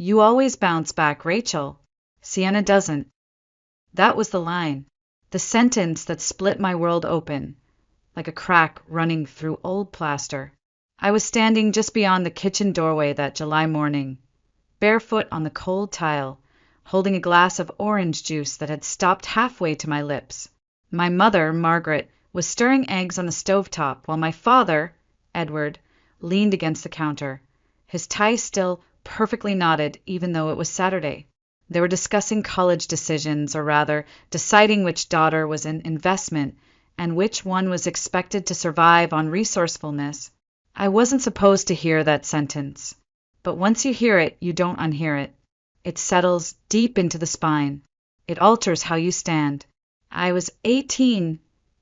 You always bounce back, Rachel. Sienna doesn't. That was the line, the sentence that split my world open, like a crack running through old plaster. I was standing just beyond the kitchen doorway that July morning, barefoot on the cold tile, holding a glass of orange juice that had stopped halfway to my lips. My mother, Margaret, was stirring eggs on the stovetop, while my father, Edward, leaned against the counter, his tie still perfectly knotted even though it was Saturday. They were discussing college decisions, or rather, deciding which daughter was an investment and which one was expected to survive on resourcefulness. I wasn't supposed to hear that sentence, but once you hear it, you don't unhear it. It settles deep into the spine. It alters how you stand. I was 18,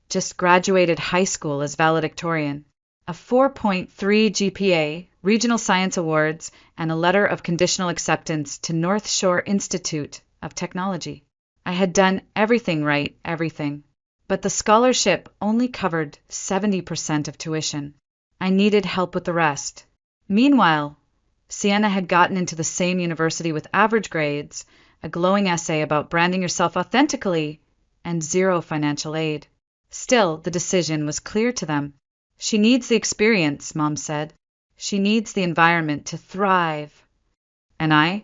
just graduated high school as valedictorian, a 4.3 GPA, regional science awards, and a letter of conditional acceptance to North Shore Institute of Technology. I had done everything right, everything. But the scholarship only covered 70% of tuition. I needed help with the rest. Meanwhile, Sienna had gotten into the same university with average grades, a glowing essay about branding yourself authentically, and zero financial aid. Still, the decision was clear to them. She needs the experience, Mom said. She needs the environment to thrive. And I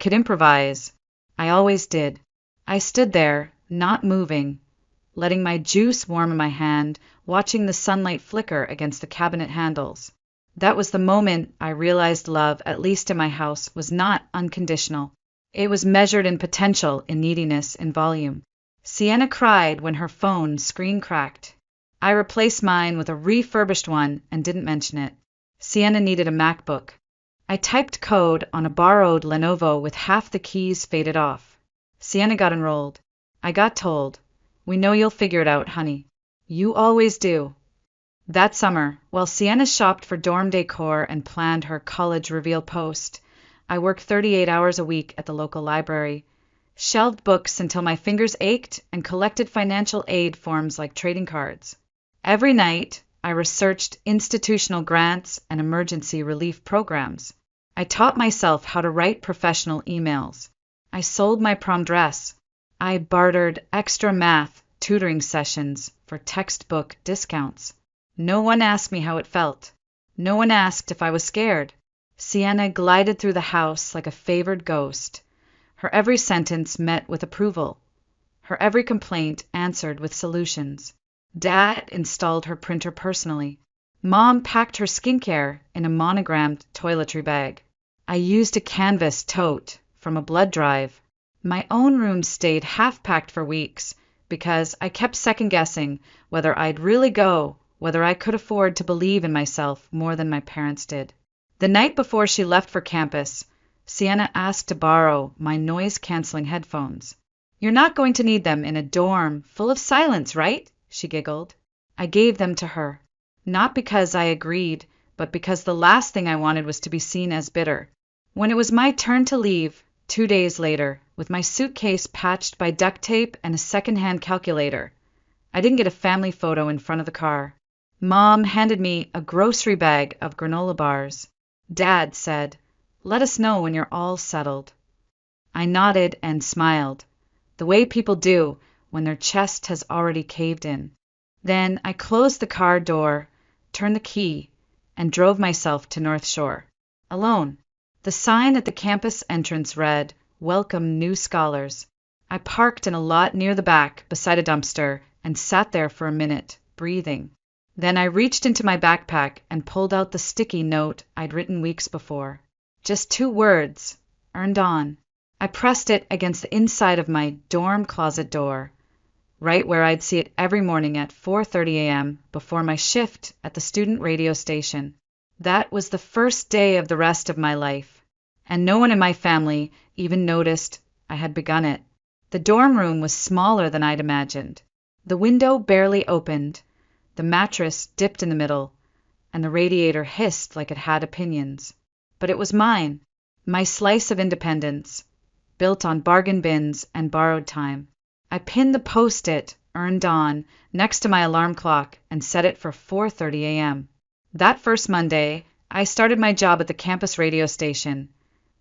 could improvise. I always did. I stood there, not moving, letting my juice warm in my hand, watching the sunlight flicker against the cabinet handles. That was the moment I realized love, at least in my house, was not unconditional. It was measured in potential, in neediness, in volume. Sienna cried when her phone screen cracked. I replaced mine with a refurbished one and didn't mention it. Sienna needed a MacBook. I typed code on a borrowed Lenovo with half the keys faded off. Sienna got enrolled. I got told, "We know you'll figure it out, honey. You always do." That summer, while Sienna shopped for dorm decor and planned her college reveal post, I worked 38 hours a week at the local library, shelved books until my fingers ached, and collected financial aid forms like trading cards. Every night, I researched institutional grants and emergency relief programs. I taught myself how to write professional emails. I sold my prom dress. I bartered extra math tutoring sessions for textbook discounts. No one asked me how it felt. No one asked if I was scared. Sienna glided through the house like a favored ghost. Her every sentence met with approval. Her every complaint answered with solutions. Dad installed her printer personally. Mom packed her skincare in a monogrammed toiletry bag. I used a canvas tote from a blood drive. My own room stayed half-packed for weeks because I kept second-guessing whether I'd really go, whether I could afford to believe in myself more than my parents did. The night before she left for campus, Sienna asked to borrow my noise-canceling headphones. "You're not going to need them in a dorm full of silence, right?" she giggled. I gave them to her, not because I agreed, but because the last thing I wanted was to be seen as bitter. When it was my turn to leave, 2 days later, with my suitcase patched by duct tape and a second-hand calculator, I didn't get a family photo in front of the car. Mom handed me a grocery bag of granola bars. Dad said, "Let us know when you're all settled." I nodded and smiled, the way people do when their chest has already caved in. Then I closed the car door, turned the key, and drove myself to North Shore. Alone. The sign at the campus entrance read, "Welcome New Scholars." I parked in a lot near the back, beside a dumpster, and sat there for a minute, breathing. Then I reached into my backpack and pulled out the sticky note I'd written weeks before. Just 2 words, earned on. I pressed it against the inside of my dorm closet door, right where I'd see it every morning at 4:30 a.m. before my shift at the student radio station. That was the first day of the rest of my life, and no one in my family even noticed I had begun it. The dorm room was smaller than I'd imagined. The window barely opened, the mattress dipped in the middle, and the radiator hissed like it had opinions. But it was mine, my slice of independence, built on bargain bins and borrowed time. I pinned the post-it, earned on, next to my alarm clock and set it for 4:30 a.m. That first Monday, I started my job at the campus radio station.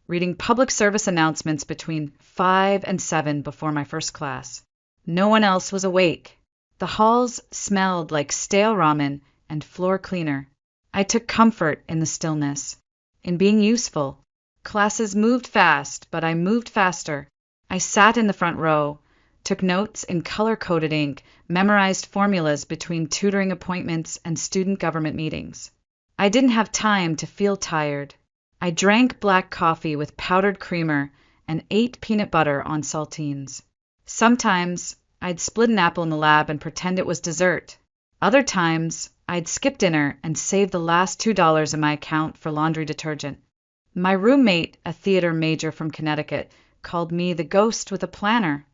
reading public service announcements between 5 and 7 before my first class. No one else was awake. The halls smelled like stale ramen and floor cleaner. I took comfort in the stillness, in being useful. Classes moved fast, but I moved faster. I sat in the front row, took notes in color-coded ink, memorized formulas between tutoring appointments and student government meetings. I didn't have time to feel tired. I drank black coffee with powdered creamer and ate peanut butter on saltines. Sometimes I'd split an apple in the lab and pretend it was dessert. Other times I'd skip dinner and save the last $2 in my account for laundry detergent. My roommate, a theater major from Connecticut, called me the ghost with a planner.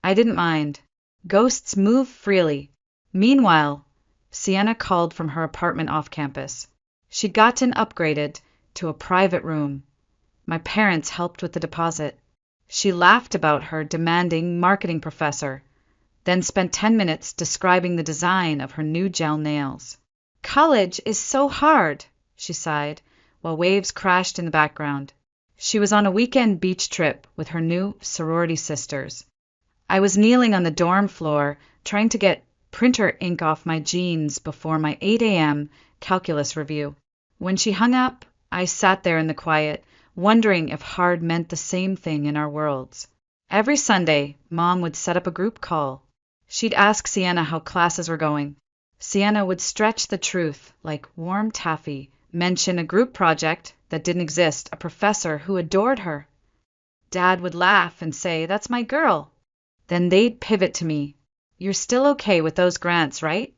I didn't mind. Ghosts move freely. Meanwhile, Sienna called from her apartment off campus. She'd gotten upgraded to a private room. My parents helped with the deposit. She laughed about her demanding marketing professor, then spent 10 minutes describing the design of her new gel nails. "College is so hard," she sighed, while waves crashed in the background. She was on a weekend beach trip with her new sorority sisters. I was kneeling on the dorm floor, trying to get printer ink off my jeans before my 8 a.m. calculus review. When she hung up, I sat there in the quiet, wondering if hard meant the same thing in our worlds. Every Sunday, Mom would set up a group call. She'd ask Sienna how classes were going. Sienna would stretch the truth like warm taffy, mention a group project that didn't exist, a professor who adored her. Dad would laugh and say, "That's my girl." Then they'd pivot to me. "You're still okay with those grants, right?"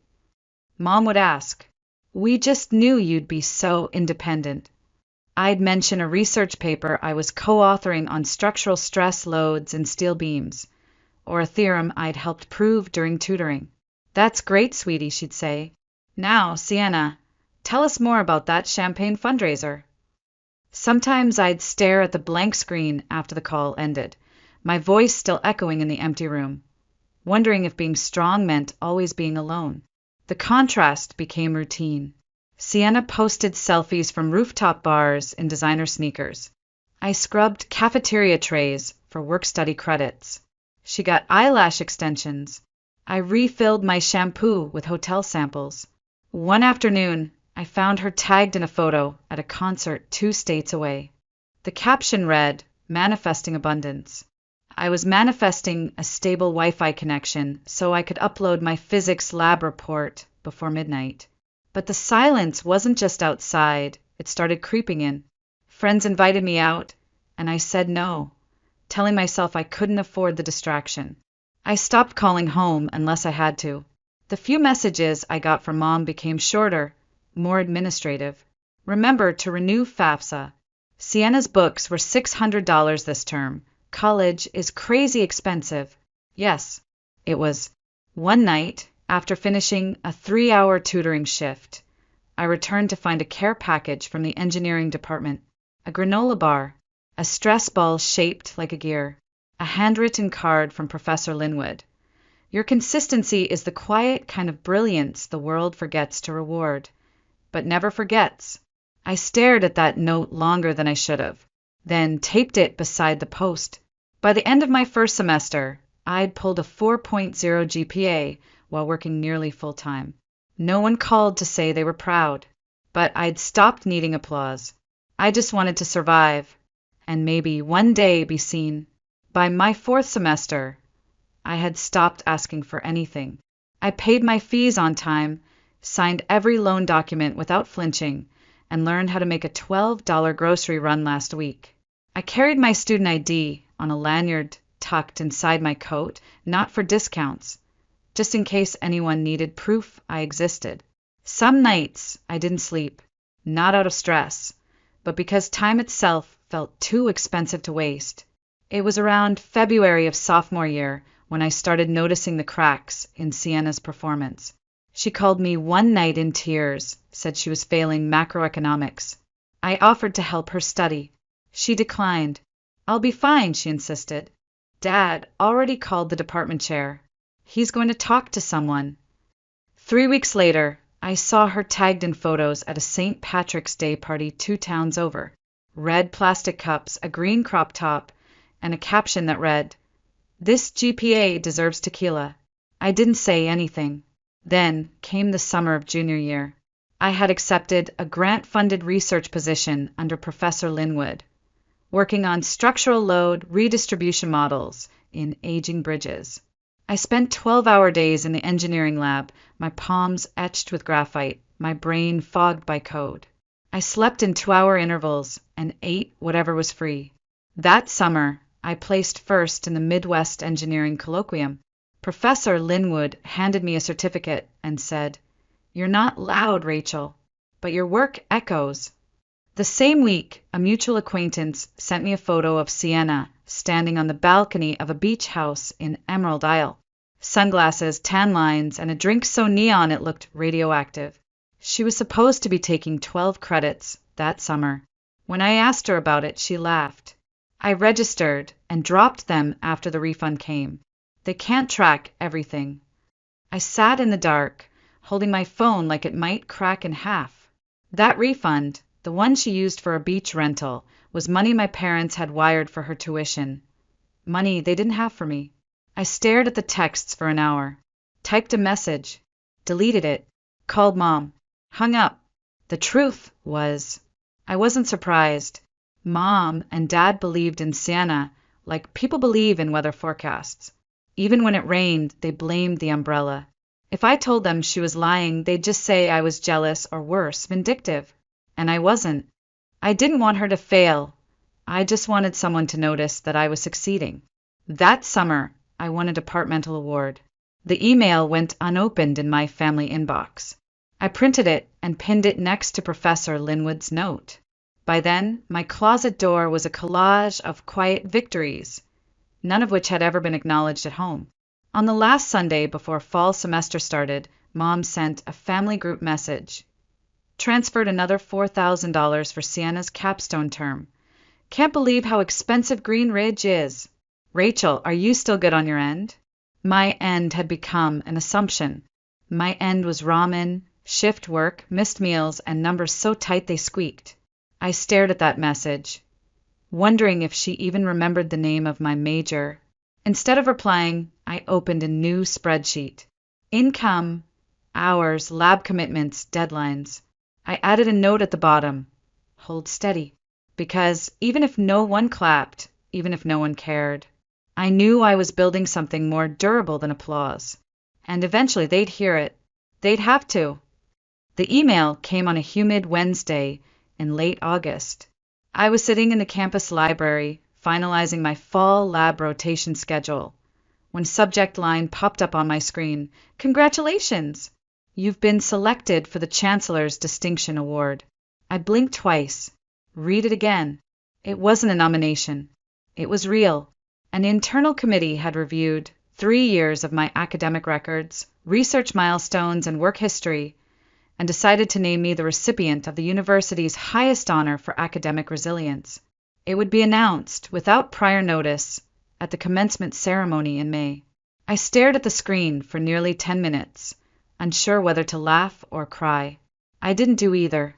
Mom would ask, "We just knew you'd be so independent." I'd mention a research paper I was co-authoring on structural stress loads in steel beams, or a theorem I'd helped prove during tutoring. "That's great, sweetie," she'd say. "Now, Sienna, tell us more about that champagne fundraiser." Sometimes I'd stare at the blank screen after the call ended, my voice still echoing in the empty room, wondering if being strong meant always being alone. The contrast became routine. Sienna posted selfies from rooftop bars in designer sneakers. I scrubbed cafeteria trays for work-study credits. She got eyelash extensions. I refilled my shampoo with hotel samples. One afternoon, I found her tagged in a photo at a concert 2 states away. The caption read, "Manifesting abundance." I was manifesting a stable Wi-Fi connection so I could upload my physics lab report before midnight. But the silence wasn't just outside, it started creeping in. Friends invited me out, and I said no, telling myself I couldn't afford the distraction. I stopped calling home unless I had to. The few messages I got from Mom became shorter, more administrative. "Remember to renew FAFSA. Sienna's books were $600 this term. College is crazy expensive." Yes, it was. One night, after finishing a 3-hour tutoring shift, I returned to find a care package from the engineering department, a granola bar, a stress ball shaped like a gear, a handwritten card from Professor Linwood. "Your consistency is the quiet kind of brilliance the world forgets to reward, but never forgets." I stared at that note longer than I should have, then taped it beside the post. By the end of my first semester, I'd pulled a 4.0 GPA while working nearly full-time. No one called to say they were proud, but I'd stopped needing applause. I just wanted to survive, and maybe one day be seen. By my 4th semester, I had stopped asking for anything. I paid my fees on time, signed every loan document without flinching, and learned how to make a $12 grocery run last week. I carried my student ID on a lanyard tucked inside my coat, not for discounts, just in case anyone needed proof I existed. Some nights I didn't sleep, not out of stress, but because time itself felt too expensive to waste. It was around February of sophomore year when I started noticing the cracks in Sienna's performance. She called me one night in tears, said she was failing macroeconomics. I offered to help her study. She declined. "I'll be fine," she insisted. "Dad already called the department chair. He's going to talk to someone." 3 weeks later, I saw her tagged in photos at a St. Patrick's Day party 2 towns over. red plastic cups, a green crop top, and a caption that read, "This GPA deserves tequila." I didn't say anything. Then came the summer of junior year. I had accepted a grant-funded research position under Professor Linwood, working on structural load redistribution models in aging bridges. I spent 12-hour days in the engineering lab, my palms etched with graphite, my brain fogged by code. I slept in 2-hour intervals and ate whatever was free. That summer, I placed first in the Midwest Engineering Colloquium. Professor Linwood handed me a certificate and said, "You're not loud, Rachel, but your work echoes." The same week, a mutual acquaintance sent me a photo of Sienna standing on the balcony of a beach house in Emerald Isle. Sunglasses, tan lines, and a drink so neon it looked radioactive. She was supposed to be taking 12 credits that summer. When I asked her about it, she laughed. I registered and dropped them after the refund came. They can't track everything. I sat in the dark, holding my phone like it might crack in half. That refund, the one she used for a beach rental, was money my parents had wired for her tuition. Money they didn't have for me. I stared at the texts for an hour, typed a message, deleted it, called Mom, hung up. The truth was, I wasn't surprised. Mom and Dad believed in Sienna like people believe in weather forecasts. Even when it rained, they blamed the umbrella. If I told them she was lying, they'd just say I was jealous or worse, vindictive. And I wasn't. I didn't want her to fail. I just wanted someone to notice that I was succeeding. That summer, I won a departmental award. The email went unopened in my family inbox. I printed it and pinned it next to Professor Linwood's note. By then, my closet door was a collage of quiet victories, none of which had ever been acknowledged at home. On the last Sunday before fall semester started, Mom sent a family group message. Transferred another $4,000 for Sienna's capstone term. Can't believe how expensive Green Ridge is. Rachel, are you still good on your end? My end had become an assumption. My end was ramen, shift work, missed meals, and numbers so tight they squeaked. I stared at that message, wondering if she even remembered the name of my major. Instead of replying, I opened a new spreadsheet. Income, hours, lab commitments, deadlines. I added a note at the bottom. Hold steady. Because even if no one clapped, even if no one cared, I knew I was building something more durable than applause. And eventually they'd hear it. They'd have to. The email came on a humid Wednesday in late August. I was sitting in the campus library, finalizing my fall lab rotation schedule, when subject line popped up on my screen. Congratulations! You've been selected for the Chancellor's Distinction Award. I blinked twice. Read it again. It wasn't a nomination. It was real. An internal committee had reviewed 3 years of my academic records, research milestones, and work history, and decided to name me the recipient of the university's highest honor for academic resilience. It would be announced, without prior notice, at the commencement ceremony in May. I stared at the screen for nearly 10 minutes, unsure whether to laugh or cry. I didn't do either.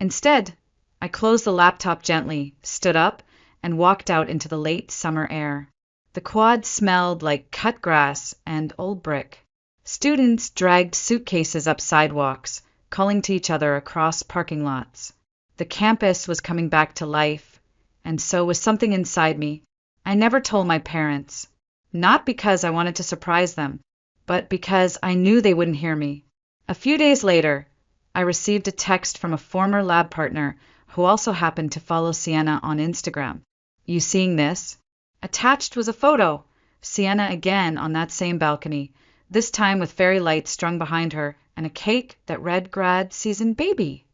Instead, I closed the laptop gently, stood up, and walked out into the late summer air. The quad smelled like cut grass and old brick. Students dragged suitcases up sidewalks, calling to each other across parking lots. The campus was coming back to life, and so was something inside me. I never told my parents, not because I wanted to surprise them, but because I knew they wouldn't hear me. A few days later, I received a text from a former lab partner who also happened to follow Sienna on Instagram. You seeing this? Attached was a photo. Sienna again on that same balcony, this time with fairy lights strung behind her and a cake that read grad season baby.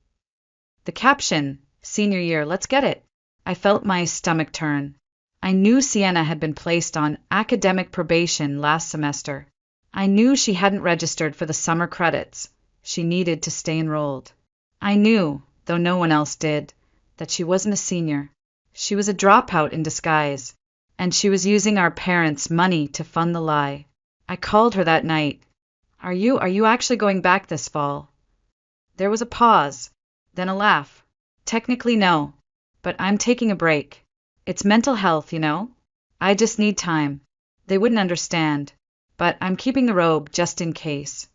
The caption, senior year, let's get it. I felt my stomach turn. I knew Sienna had been placed on academic probation last semester. I knew she hadn't registered for the summer credits. She needed to stay enrolled. I knew, though no one else did, that she wasn't a senior. She was a dropout in disguise, and she was using our parents' money to fund the lie. I called her that night. Are you actually going back this fall? There was a pause, then a laugh. Technically, no. but I'm taking a break. It's mental health, you know? I just need time. They wouldn't understand, but I'm keeping the robe just in case.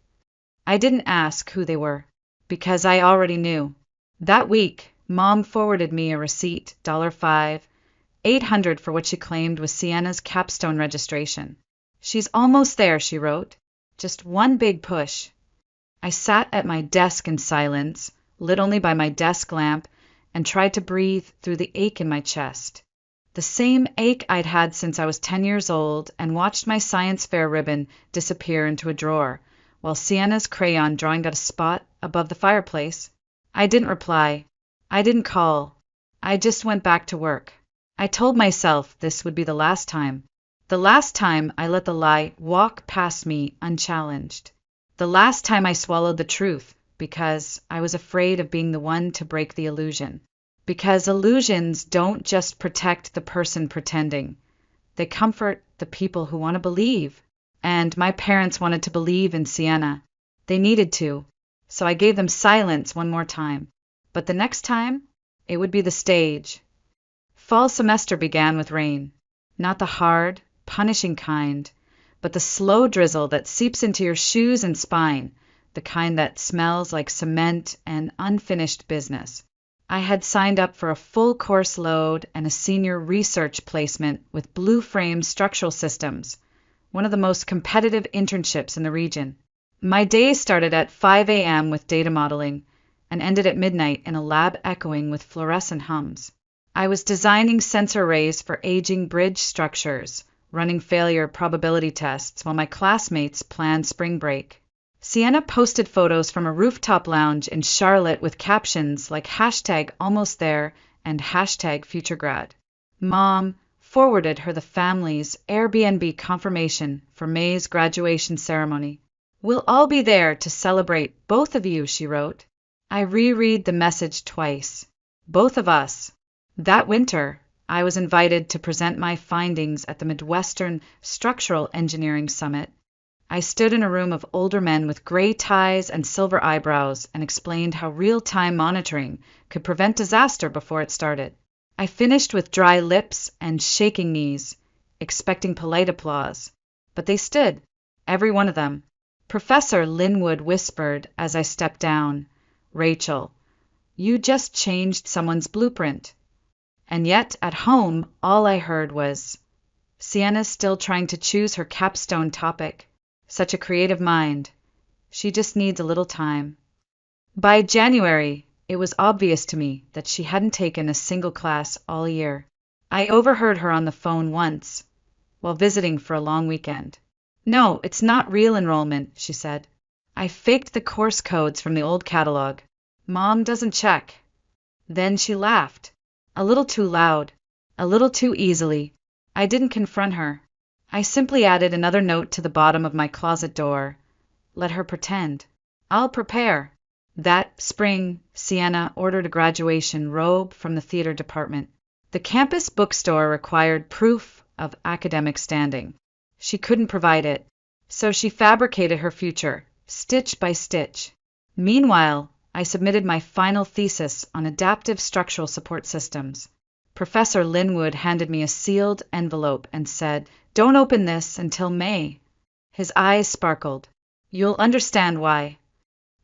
I didn't ask who they were, because I already knew. That week, Mom forwarded me a receipt, $5, $800 for what she claimed was Sienna's capstone registration. She's almost there, she wrote. Just one big push. I sat at my desk in silence, lit only by my desk lamp, and tried to breathe through the ache in my chest. The same ache I'd had since I was 10 years old and watched my science fair ribbon disappear into a drawer, while Sienna's crayon drawing got a spot above the fireplace. I didn't reply. I didn't call. I just went back to work. I told myself this would be the last time. The last time I let the lie walk past me unchallenged. The last time I swallowed the truth, because I was afraid of being the one to break the illusion. Because illusions don't just protect the person pretending. They comfort the people who want to believe. And my parents wanted to believe in Sienna. They needed to. So I gave them silence one more time. But the next time, it would be the stage. Fall semester began with rain. Not the hard, punishing kind, but the slow drizzle that seeps into your shoes and spine, the kind that smells like cement and unfinished business. I had signed up for a full course load and a senior research placement with Blue Frame Structural Systems, one of the most competitive internships in the region. My day started at 5 a.m. with data modeling and ended at midnight in a lab echoing with fluorescent hums. I was designing sensor arrays for aging bridge structures, running failure probability tests while my classmates planned spring break. Sienna posted photos from a rooftop lounge in Charlotte with captions like #almost and #futuregrad. Mom forwarded her the family's Airbnb confirmation for May's graduation ceremony. We'll all be there to celebrate both of you, she wrote. I reread the message twice. Both of us. That winter, I was invited to present my findings at the Midwestern Structural Engineering Summit. I stood in a room of older men with gray ties and silver eyebrows and explained how real-time monitoring could prevent disaster before it started. I finished with dry lips and shaking knees, expecting polite applause. But they stood, every one of them. Professor Linwood whispered as I stepped down, "Rachel, you just changed someone's blueprint." And yet, at home, all I heard was, "Sienna's still trying to choose her capstone topic. Such a creative mind. She just needs a little time." By January, it was obvious to me that she hadn't taken a single class all year. I overheard her on the phone once, while visiting for a long weekend. "No, it's not real enrollment," she said. "I faked the course codes from the old catalog. Mom doesn't check." Then she laughed. A little too loud, a little too easily. I didn't confront her. I simply added another note to the bottom of my closet door. Let her pretend. I'll prepare. That spring, Sienna ordered a graduation robe from the theater department. The campus bookstore required proof of academic standing. She couldn't provide it, so she fabricated her future, stitch by stitch. Meanwhile, I submitted my final thesis on adaptive structural support systems. Professor Linwood handed me a sealed envelope and said, "Don't open this until May." His eyes sparkled. "You'll understand why."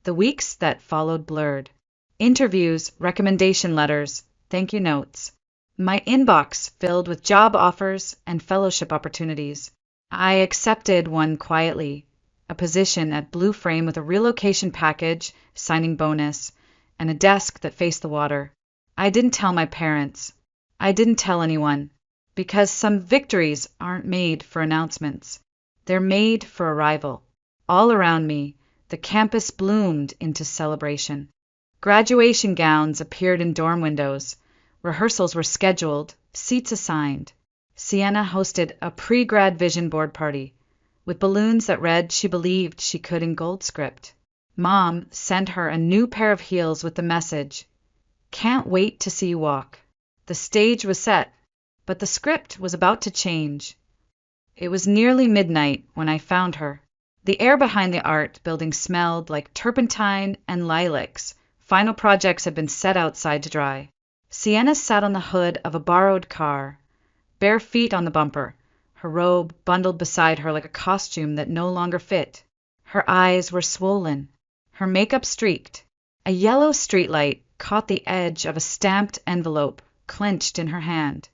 The weeks that followed blurred. Interviews, recommendation letters, thank you notes. My inbox filled with job offers and fellowship opportunities. I accepted one quietly, a position at Blue Frame with a relocation package, signing bonus, and a desk that faced the water. I didn't tell my parents. I didn't tell anyone, because some victories aren't made for announcements. They're made for arrival. All around me, the campus bloomed into celebration. Graduation gowns appeared in dorm windows. Rehearsals were scheduled, seats assigned. Sienna hosted a pre-grad vision board party, with balloons that read she believed she could in gold script. Mom sent her a new pair of heels with the message, "Can't wait to see you walk." The stage was set, but the script was about to change. It was nearly midnight when I found her. The air behind the art building smelled like turpentine and lilacs. Final projects had been set outside to dry. Sienna sat on the hood of a borrowed car, bare feet on the bumper, her robe bundled beside her like a costume that no longer fit. Her eyes were swollen, her makeup streaked. A yellow streetlight caught the edge of a stamped envelope clenched in her hand.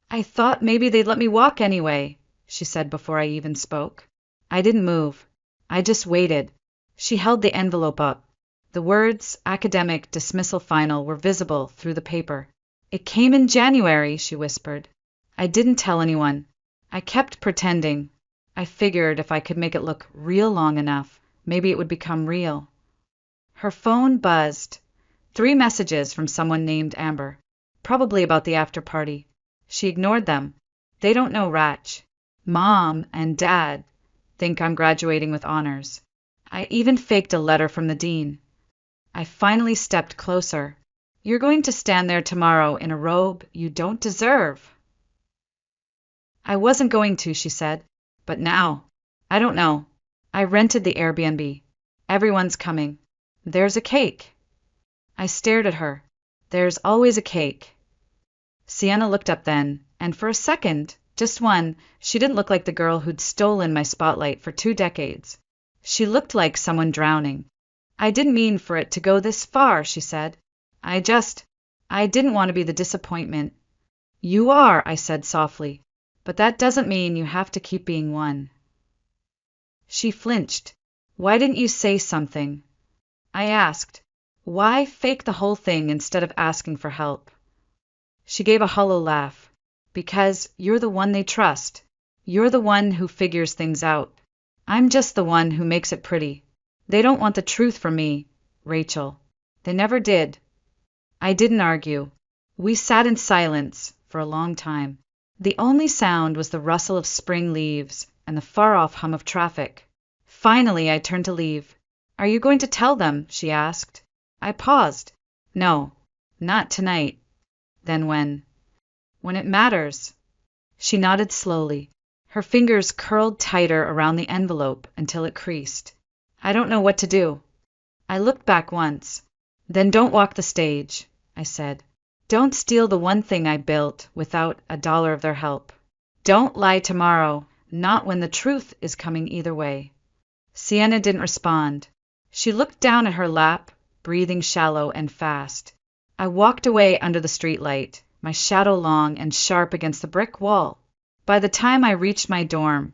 "I thought maybe they'd let me walk anyway," she said before I even spoke. I didn't move. I just waited. She held the envelope up. The words "academic dismissal final" were visible through the paper. "It came in January," she whispered. I didn't tell anyone. I kept pretending. I figured if I could make it look real long enough, maybe it would become real. Her phone buzzed. 3 messages from someone named Amber. Probably about the after party. She ignored them. They don't know Ratch. Mom and Dad think I'm graduating with honors. I even faked a letter from the dean. I finally stepped closer. "You're going to stand there tomorrow in a robe you don't deserve." I wasn't going to, she said. But now, I don't know. I rented the Airbnb. Everyone's coming. There's a cake. I stared at her. There's always a cake. Sienna looked up then, and for a second, just one, she didn't look like the girl who'd stolen my spotlight for 2 decades. She looked like someone drowning. "I didn't mean for it to go this far," she said. I didn't want to be the disappointment." "You are," I said softly, "but that doesn't mean you have to keep being one." She flinched. "Why didn't you say something?" I asked. "Why fake the whole thing instead of asking for help?" She gave a hollow laugh. "Because you're the one they trust. You're the one who figures things out. I'm just the one who makes it pretty. They don't want the truth from me, Rachel. They never did." I didn't argue. We sat in silence for a long time. The only sound was the rustle of spring leaves and the far-off hum of traffic. Finally, I turned to leave. "Are you going to tell them?" she asked. I paused. "No, not tonight." "Then when?" "When it matters." She nodded slowly. Her fingers curled tighter around the envelope until it creased. "I don't know what to do." I looked back once. "Then don't walk the stage," I said. "Don't steal the one thing I built without $1 of their help. Don't lie tomorrow, not when the truth is coming either way." Sienna didn't respond. She looked down at her lap, breathing shallow and fast. I walked away under the streetlight, my shadow long and sharp against the brick wall. By the time I reached my dorm,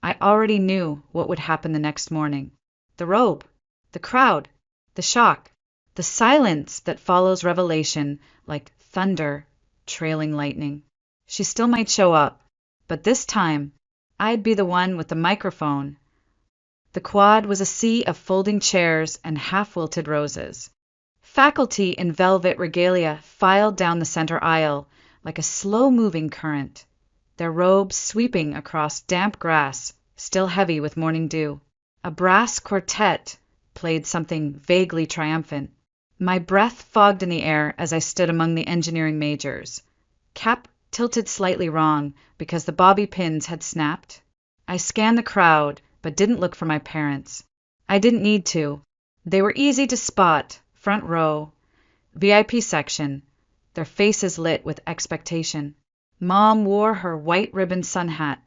I already knew what would happen the next morning. The robe, the crowd, the shock, the silence that follows revelation like thunder trailing lightning. She still might show up, but this time I'd be the one with the microphone. The quad was a sea of folding chairs and half-wilted roses. Faculty in velvet regalia filed down the center aisle like a slow-moving current, their robes sweeping across damp grass, still heavy with morning dew. A brass quartet played something vaguely triumphant. My breath fogged in the air as I stood among the engineering majors. Cap tilted slightly wrong because the bobby pins had snapped. I scanned the crowd, but didn't look for my parents. I didn't need to. They were easy to spot, front row, VIP section, their faces lit with expectation. Mom wore her white ribbon sun hat.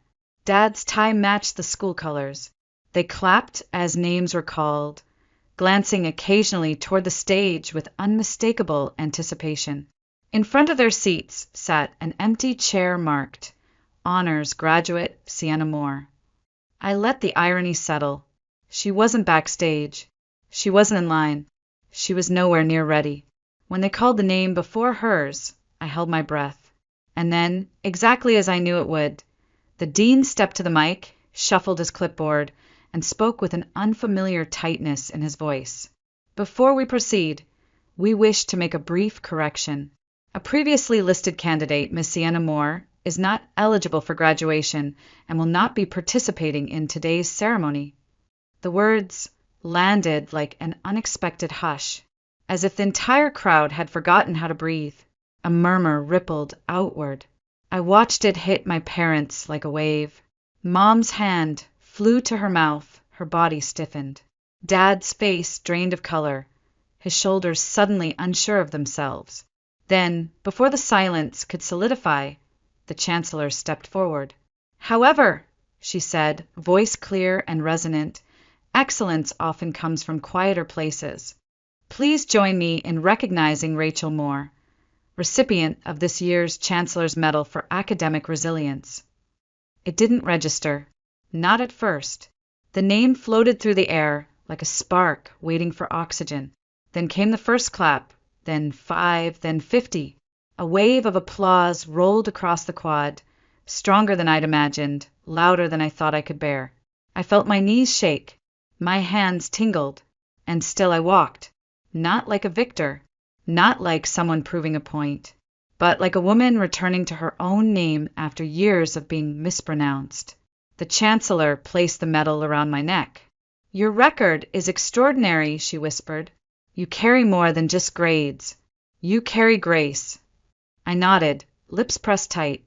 Dad's tie matched the school colors. They clapped as names were called, glancing occasionally toward the stage with unmistakable anticipation. In front of their seats sat an empty chair marked, "Honors Graduate Sienna Moore." I let the irony settle. She wasn't backstage. She wasn't in line. She was nowhere near ready. When they called the name before hers, I held my breath. And then, exactly as I knew it would, the dean stepped to the mic, shuffled his clipboard, and spoke with an unfamiliar tightness in his voice. "Before we proceed, we wish to make a brief correction. A previously listed candidate, Miss Sienna Moore, is not eligible for graduation and will not be participating in today's ceremony." The words landed like an unexpected hush, as if the entire crowd had forgotten how to breathe. A murmur rippled outward. I watched it hit my parents like a wave. Mom's hand flew to her mouth, her body stiffened. Dad's face drained of color, his shoulders suddenly unsure of themselves. Then, before the silence could solidify, the Chancellor stepped forward. "However," she said, voice clear and resonant, "excellence often comes from quieter places. Please join me in recognizing Rachel Moore, recipient of this year's Chancellor's Medal for Academic Resilience." It didn't register. Not at first. The name floated through the air like a spark waiting for oxygen. Then came the first clap, then 5, then 50. A wave of applause rolled across the quad, stronger than I'd imagined, louder than I thought I could bear. I felt my knees shake, my hands tingled, and still I walked. Not like a victor, not like someone proving a point, but like a woman returning to her own name after years of being mispronounced. The Chancellor placed the medal around my neck. "Your record is extraordinary," she whispered. "You carry more than just grades. You carry grace." I nodded, lips pressed tight.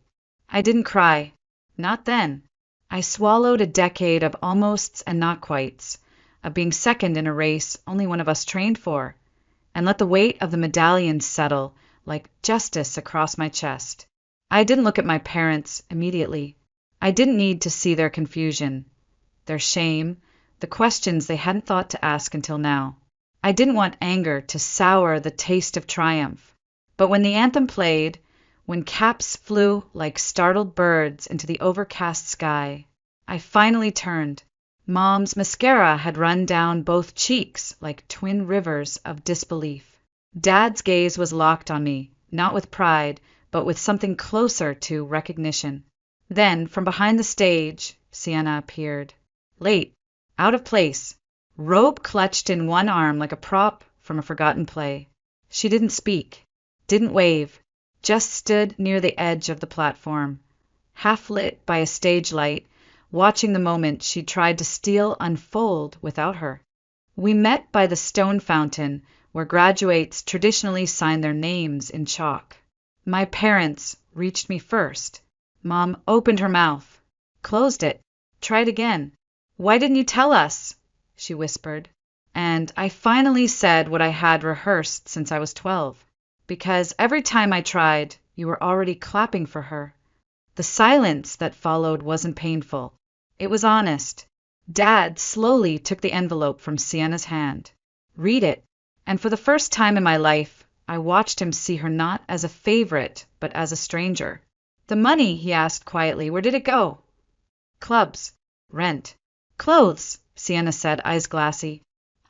I didn't cry. Not then. I swallowed a decade of almosts and not quites, of being second in a race only one of us trained for, and let the weight of the medallion settle like justice across my chest. I didn't look at my parents immediately. I didn't need to see their confusion, their shame, the questions they hadn't thought to ask until now. I didn't want anger to sour the taste of triumph. But when the anthem played, when caps flew like startled birds into the overcast sky, I finally turned. Mom's mascara had run down both cheeks like twin rivers of disbelief. Dad's gaze was locked on me, not with pride, but with something closer to recognition. Then, from behind the stage, Sienna appeared. Late, out of place, robe clutched in one arm like a prop from a forgotten play. She didn't speak, didn't wave, just stood near the edge of the platform, half lit by a stage light, watching the moment she tried to steal unfold without her. We met by the stone fountain where graduates traditionally sign their names in chalk. My parents reached me first. Mom opened her mouth, closed it, tried again. "Why didn't you tell us?" she whispered. And I finally said what I had rehearsed since I was 12. Because every time I tried, you were already clapping for her. The silence that followed wasn't painful. It was honest. Dad slowly took the envelope from Sienna's hand. "Read it." And for the first time in my life, I watched him see her not as a favorite, but as a stranger. "The money," he asked quietly, "where did it go?" "Clubs. Rent. Clothes," Sienna said, eyes glassy.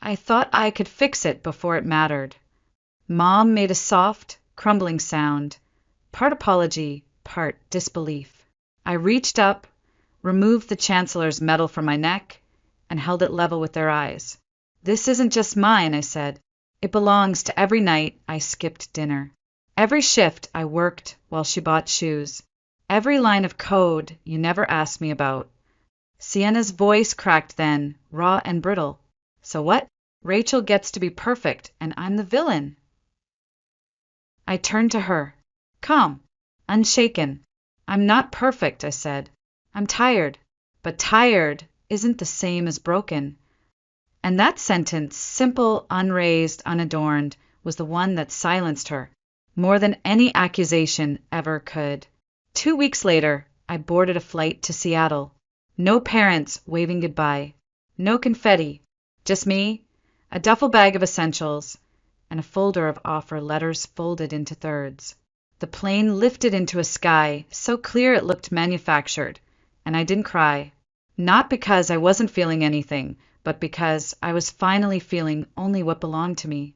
I thought I could fix it before it mattered. Mom made a soft, crumbling sound, part apology, part disbelief. I reached up, removed the Chancellor's medal from my neck, and held it level with their eyes. "This isn't just mine," I said. "It belongs to every night I skipped dinner. Every shift I worked while she bought shoes. Every line of code you never asked me about." Sienna's voice cracked then, raw and brittle. "So what? Rachel gets to be perfect, and I'm the villain." I turned to her, calm, unshaken. "I'm not perfect," I said. "I'm tired. But tired isn't the same as broken." And that sentence, simple, unraised, unadorned, was the one that silenced her, more than any accusation ever could. 2 weeks later, I boarded a flight to Seattle. No parents waving goodbye. No confetti. Just me, a duffel bag of essentials, and a folder of offer letters folded into thirds. The plane lifted into a sky so clear it looked manufactured, and I didn't cry. Not because I wasn't feeling anything, but because I was finally feeling only what belonged to me.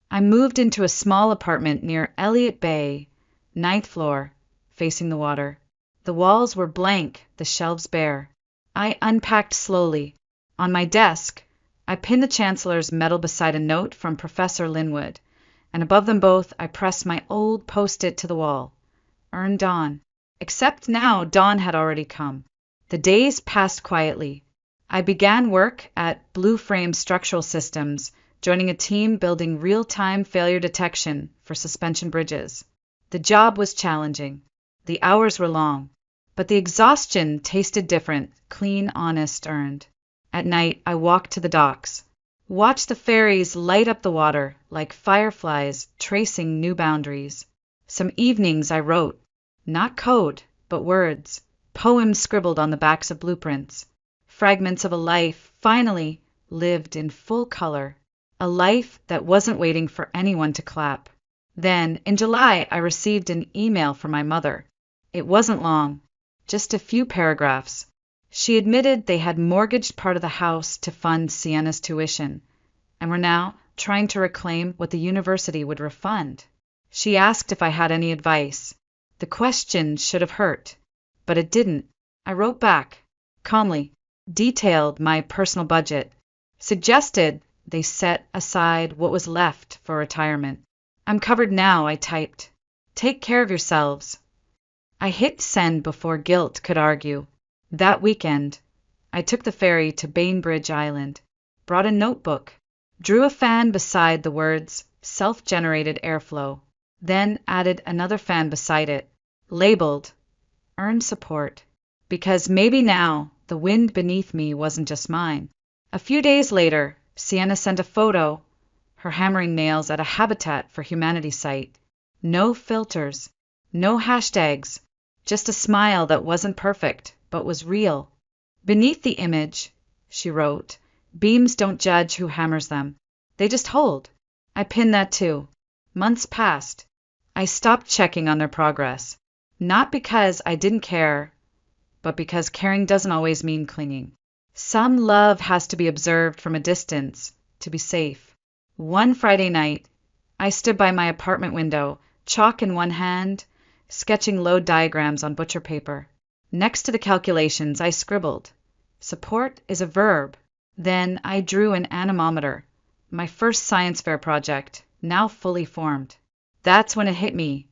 I moved into a small apartment near Elliott Bay, 9th floor, facing the water. The walls were blank, the shelves bare. I unpacked slowly. On my desk, I pinned the Chancellor's medal beside a note from Professor Linwood, and above them both I pressed my old post-it to the wall. Earn dawn. Except now dawn had already come. The days passed quietly. I began work at Blue Frame Structural Systems, joining a team building real-time failure detection for suspension bridges. The job was challenging. The hours were long. But the exhaustion tasted different, clean, honest, earned. At night, I walked to the docks, watched the ferries light up the water like fireflies tracing new boundaries. Some evenings I wrote, not code, but words, poems scribbled on the backs of blueprints, fragments of a life finally lived in full color, a life that wasn't waiting for anyone to clap. Then, in July, I received an email from my mother. It wasn't long, just a few paragraphs. She admitted they had mortgaged part of the house to fund Sienna's tuition, and were now trying to reclaim what the university would refund. She asked if I had any advice. The question should have hurt, but it didn't. I wrote back, calmly, detailed my personal budget, suggested they set aside what was left for retirement. "I'm covered now," I typed. "Take care of yourselves." I hit send before guilt could argue. That weekend, I took the ferry to Bainbridge Island, brought a notebook, drew a fan beside the words self-generated airflow, then added another fan beside it, labeled earn support, because maybe now the wind beneath me wasn't just mine. A few days later, Sienna sent a photo, her hammering nails at a Habitat for Humanity site. No filters, no hashtags, just a smile that wasn't perfect, but was real. Beneath the image, she wrote, "Beams don't judge who hammers them. They just hold." I pinned that too. Months passed. I stopped checking on their progress. Not because I didn't care, but because caring doesn't always mean clinging. Some love has to be observed from a distance to be safe. One Friday night, I stood by my apartment window, chalk in one hand, sketching load diagrams on butcher paper. Next to the calculations, I scribbled, "Support is a verb." Then I drew an anemometer, my first science fair project, now fully formed. That's when it hit me.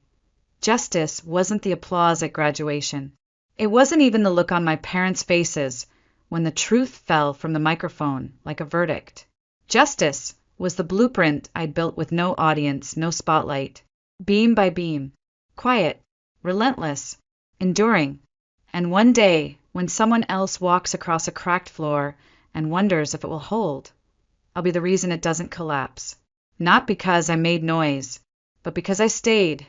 Justice wasn't the applause at graduation. It wasn't even the look on my parents' faces when the truth fell from the microphone like a verdict. Justice was the blueprint I'd built with no audience, no spotlight, beam by beam, quiet, relentless, enduring. And one day, when someone else walks across a cracked floor and wonders if it will hold, I'll be the reason it doesn't collapse. Not because I made noise, but because I stayed,